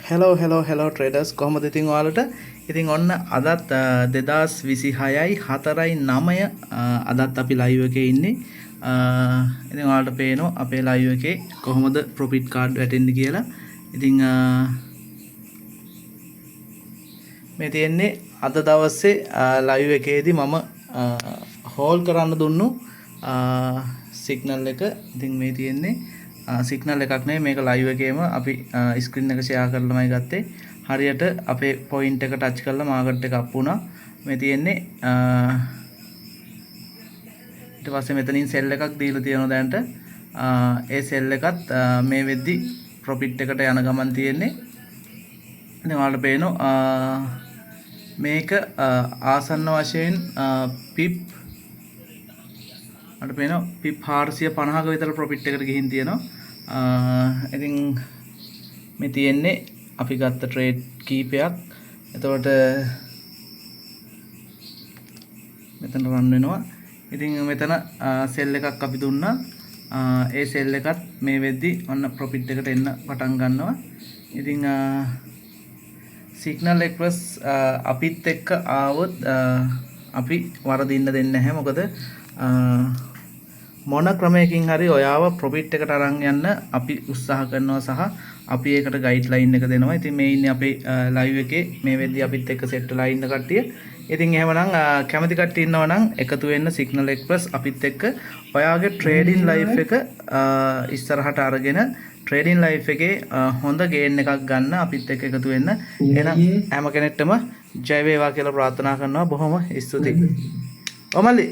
hello traders කොහොමද ඉතින් ඔයාලට ඉතින් ඔන්න අදත් 2026යි 4යි 9 අදත් අපි ලයිව් එකේ ඉන්නේ ඉතින් ඔයාලට පේනවා අපේ ලයිව් එකේ කොහොමද ප්‍රොෆිට් කාඩ් වැටෙන්නේ කියලා ඉතින් මේ තියෙන්නේ අද දවසේ ලයිව් එකේදී මම හෝල් කරන්න දුන්නු සිග්නල් එක ඉතින් මේ තියෙන්නේ සිග්නල් එකක් නෙවෙයි මේක ලයිව් එකේම අපි ස්ක්‍රීන් එක ෂෙයා කරලාමයි ගත්තේ හරියට අපේ පොයින්ට් එක ටච් කරලා මාකට් එක අප් වුණා මේ තියෙන්නේ ඊට පස්සේ මෙතනින් සෙල් එකක් දීලා තියෙනවා දැනට ඒ සෙල් එකත් මේ වෙද්දි ප්‍රොෆිට් එකට යන ගමන් තියෙන්නේ ඉතින් ඔයාලට පේනවා මේක ආසන්න වශයෙන් පිප් මට පේනවා පිප් 450ක විතර ප්‍රොෆිට් එකට ගිහින් තියෙනවා ඉතින් මේ තියෙන්නේ අපි ගත්ත ට්‍රේඩ් කීපයක් එතකොට මෙතන රන් වෙනවා ඉතින් මෙතන සෙල් එකක් අපි දුන්නා ඒ සෙල් එකත් මේ වෙද්දි ඔන්න ප්‍රොෆිට් එකට එන්න පටන් ගන්නවා ඉතින් සිග්නල් එක්ස්ප්‍රස් අපිත් එක්ක ආවොත් අපි වරදින්න දෙන්නේ නැහැ මොකද මොන ක්‍රමයකින් හරි ඔයාව ප්‍රොෆිට් එකට අරන් යන්න අපි උත්සාහ කරනවා සහ අපි ඒකට ගයිඩ්ලයින් එක දෙනවා. ඉතින් මේ ඉන්නේ අපේ ලයිව් එකේ මේ වෙද්දි අපිත් එක්ක සෙට් වෙලා ඉන්න කට්ටිය. ඉතින් එහෙමනම් කැමති කට්ටිය ඉන්නවා නම් එකතු වෙන්න සිග්නල් එක්ස්ප්‍රස් අපිත් එක්ක ඔයාගේ ට්‍රේඩින් ලයිෆ් එක ඉස්සරහට අරගෙන ට්‍රේඩින් ලයිෆ් එකේ හොඳ ගේන් එකක් ගන්න අපිත් එක්ක එකතු වෙන්න. එහෙනම් හැම කෙනෙක්ටම ජය වේවා කියලා ප්‍රාර්ථනා කරනවා. බොහොම ස්තුතියි. ඔමලි